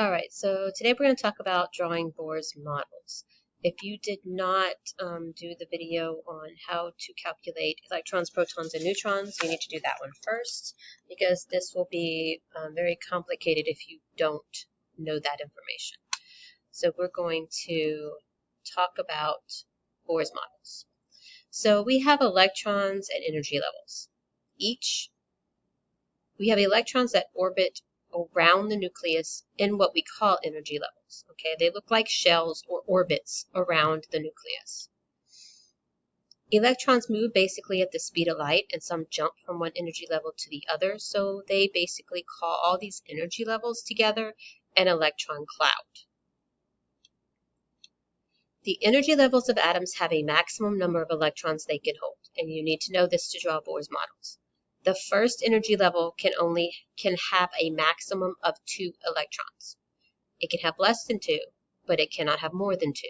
All right, so today we're going to talk about drawing Bohr's models. If you did not do the video on how to calculate electrons, protons, and neutrons, you need to do that one first because this will be very complicated if you don't know that information. So we're going to talk about Bohr's models. So we have electrons and energy levels. We have electrons that orbit around the nucleus in what we call energy levels. Okay, they look like shells or orbits around the nucleus. Electrons move basically at the speed of light, and some jump from one energy level to the other, so they basically call all these energy levels together an electron cloud. The energy levels of atoms have a maximum number of electrons they can hold, and you need to know this to draw Bohr's models. The first energy level can have a maximum of 2 electrons. It can have less than 2, but it cannot have more than 2.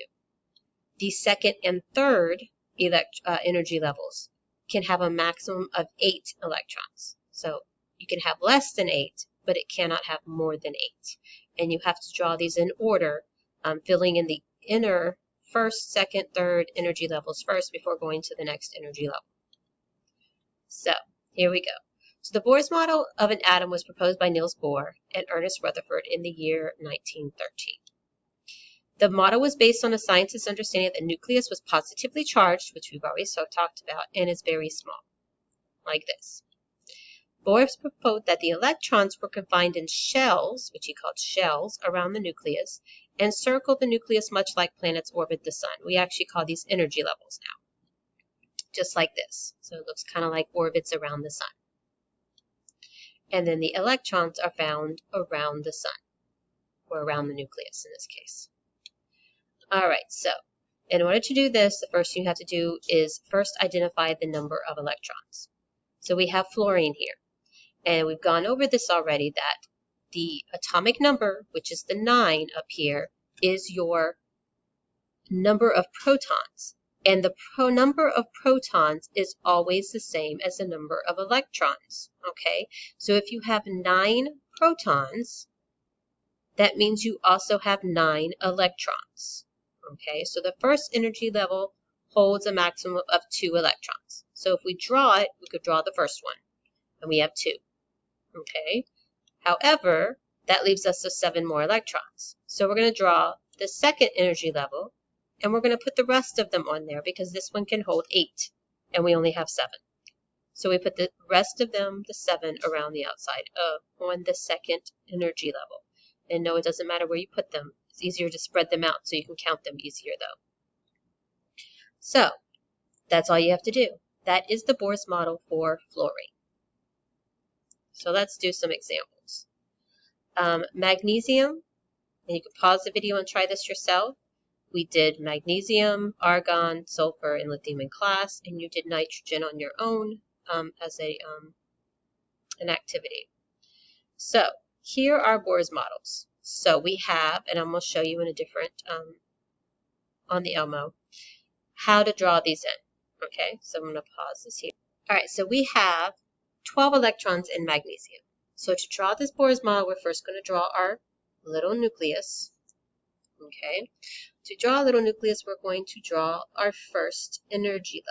The second and third energy levels can have a maximum of 8 electrons. So you can have less than 8, but it cannot have more than 8. And you have to draw these in order, filling in the inner first, second, third energy levels first before going to the next energy level. So here we go. So the Bohr's model of an atom was proposed by Niels Bohr and Ernest Rutherford in the year 1913. The model was based on a scientist's understanding that the nucleus was positively charged, which we've already talked about, and is very small, like this. Bohr proposed that the electrons were confined in shells, which he called shells, around the nucleus, and circled the nucleus much like planets orbit the sun. We actually call these energy levels now. Just like this. So it looks kind of like orbits around the sun. And then the electrons are found around the sun, or around the nucleus in this case. All right, so in order to do this, the first thing you have to do is first identify the number of electrons. So we have fluorine here, and we've gone over this already, that the atomic number, which is the 9 up here, is your number of protons. And the number of protons is always the same as the number of electrons, okay? So if you have 9 protons, that means you also have 9 electrons, okay? So the first energy level holds a maximum of 2 electrons. So if we draw it, we could draw the first one, and we have 2, okay? However, that leaves us with 7 more electrons. So we're going to draw the second energy level, and we're going to put the rest of them on there because this one can hold 8, and we only have 7. So we put the rest of them, the 7, around the outside on the second energy level. And no, it doesn't matter where you put them. It's easier to spread them out so you can count them easier, though. So that's all you have to do. That is the Bohr's model for fluorine. So let's do some examples. Magnesium, and you can pause the video and try this yourself. We did magnesium, argon, sulfur, and lithium in class, and you did nitrogen on your own as an activity. So here are Bohr's models. So we have, and I'm going to show you in a different, on the Elmo, how to draw these in. Okay, so I'm going to pause this here. All right, so we have 12 electrons in magnesium. So to draw this Bohr's model, we're first going to draw our little nucleus. Okay, to draw a little nucleus, we're going to draw our first energy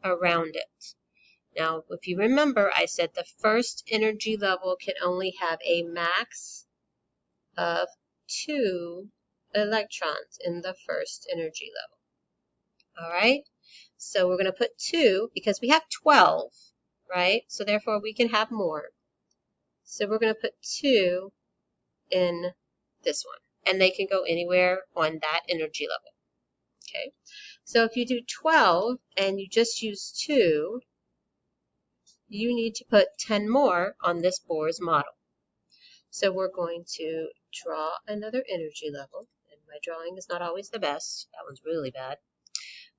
level around it. Now, if you remember, I said the first energy level can only have a max of 2 electrons in the first energy level. All right, so we're going to put 2 because we have 12, right? So therefore, we can have more. So we're going to put 2 in this one. And they can go anywhere on that energy level, okay? So if you do 12 and you just use 2, you need to put 10 more on this Bohr's model. So we're going to draw another energy level. And my drawing is not always the best. That one's really bad.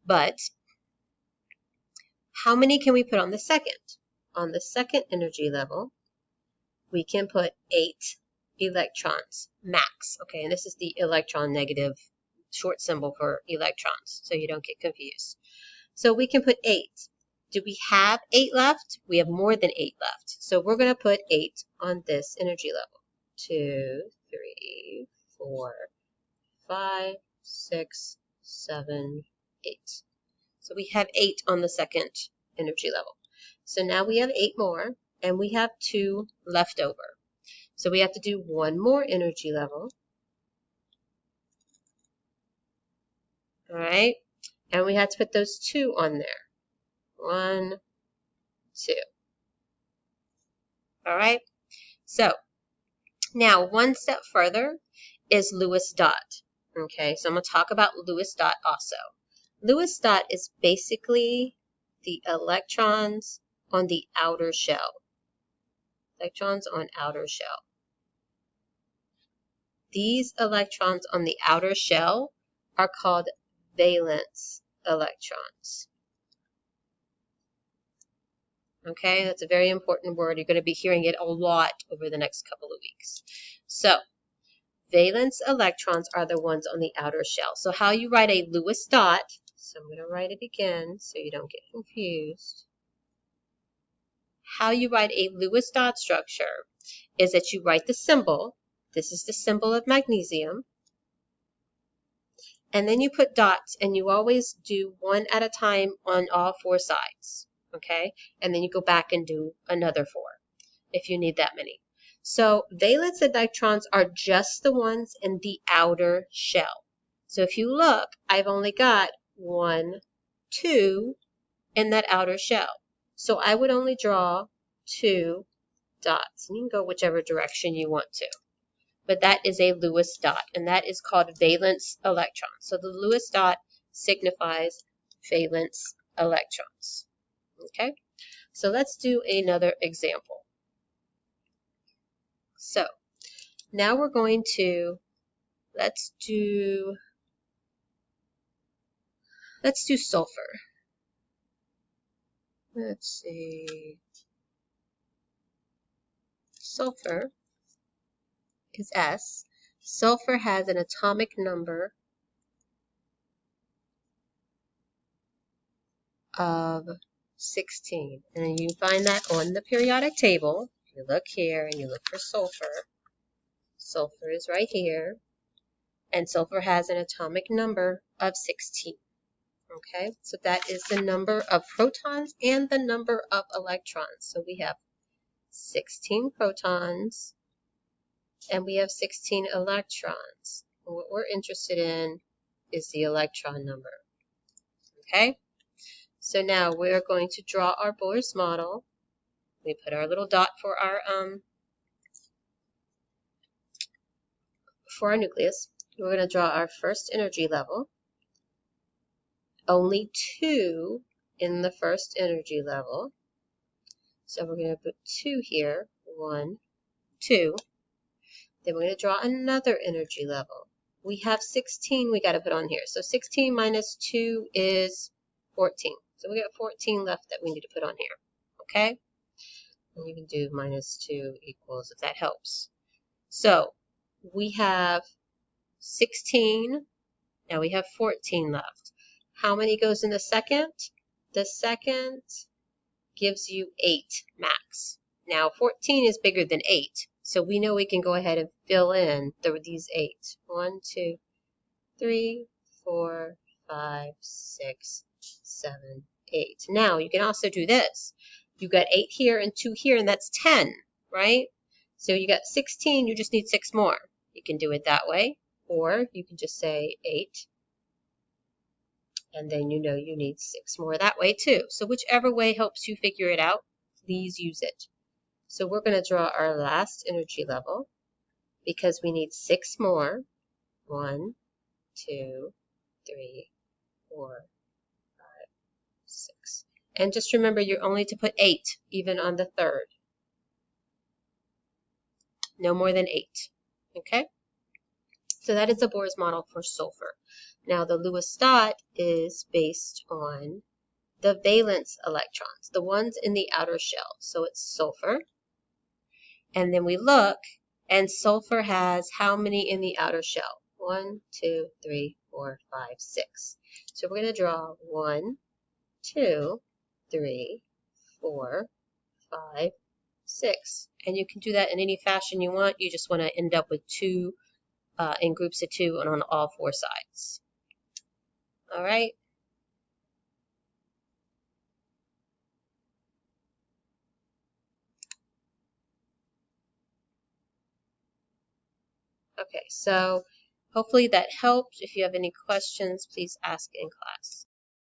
But how many can we put on the second? On the second energy level, we can put 8 electrons max. Okay, and this is the electron negative short symbol for electrons, so you don't get confused. So we can put 8. Do we have 8 left? We have more than 8 left. So we're going to put 8 on this energy level. 2, 3, 4, 5, 6, 7, 8. So we have 8 on the second energy level. So now we have 8 more, and we have 2 left over. So we have to do one more energy level. All right, and we had to put those 2 on there. 1, 2. All right, so now one step further is Lewis dot. Okay, so I'm going to talk about Lewis dot also. Lewis dot is basically the electrons on the outer shell. Electrons on outer shell. These electrons on the outer shell are called valence electrons. Okay, that's a very important word. You're going to be hearing it a lot over the next couple of weeks. So, valence electrons are the ones on the outer shell. So how you write a Lewis dot, so I'm going to write it again so you don't get confused. How you write a Lewis dot structure is that you write the symbol. This is the symbol of magnesium. And then you put dots, and you always do one at a time on all 4 sides. Okay? And then you go back and do another 4 if you need that many. So valence electrons are just the ones in the outer shell. So if you look, I've only got 1, 2 in that outer shell. So I would only draw 2 dots. And you can go whichever direction you want to. But that is a Lewis dot, and that is called valence electrons. So the Lewis dot signifies valence electrons. Okay? So let's do another example. So now we're going to, let's do sulfur. Let's see. Sulfur is S. Sulfur has an atomic number of 16. And you find that on the periodic table. You look here and you look for sulfur. Sulfur is right here. And sulfur has an atomic number of 16. Okay, so that is the number of protons and the number of electrons. So we have 16 protons and we have 16 electrons. And what we're interested in is the electron number. Okay, so now we're going to draw our Bohr's model. We put our little dot for our nucleus. We're going to draw our first energy level. Only 2 in the first energy level. So we're going to put 2 here. 1, 2. Then we're going to draw another energy level. We have 16 we got to put on here. So 16 minus 2 is 14. So we got 14 left that we need to put on here. Okay? And you can do minus 2 equals if that helps. So we have 16. Now we have 14 left. How many goes in the second? The second gives you 8 max. Now 14 is bigger than 8, so we know we can go ahead and fill in these 8. 1, 2, 3, 4, 5, 6, 7, 8. Now you can also do this. You got 8 here and 2 here, and that's 10, right? So you got 16, you just need 6 more. You can do it that way, or you can just say 8. And then you know you need 6 more that way too. So whichever way helps you figure it out, please use it. So we're going to draw our last energy level because we need 6 more. 1, 2, 3, 4, 5, 6. And just remember you're only to put 8 even on the third. No more than 8. Okay? So that is the Bohr's model for sulfur. Now the Lewis dot is based on the valence electrons, the ones in the outer shell. So it's sulfur. And then we look, and sulfur has how many in the outer shell? 1, 2, 3, 4, 5, 6. So we're going to draw 1, 2, 3, 4, 5, 6. And you can do that in any fashion you want. You just want to end up with 2 in groups of 2 and on all 4 sides. All right. Okay, so hopefully that helped. If you have any questions, please ask in class.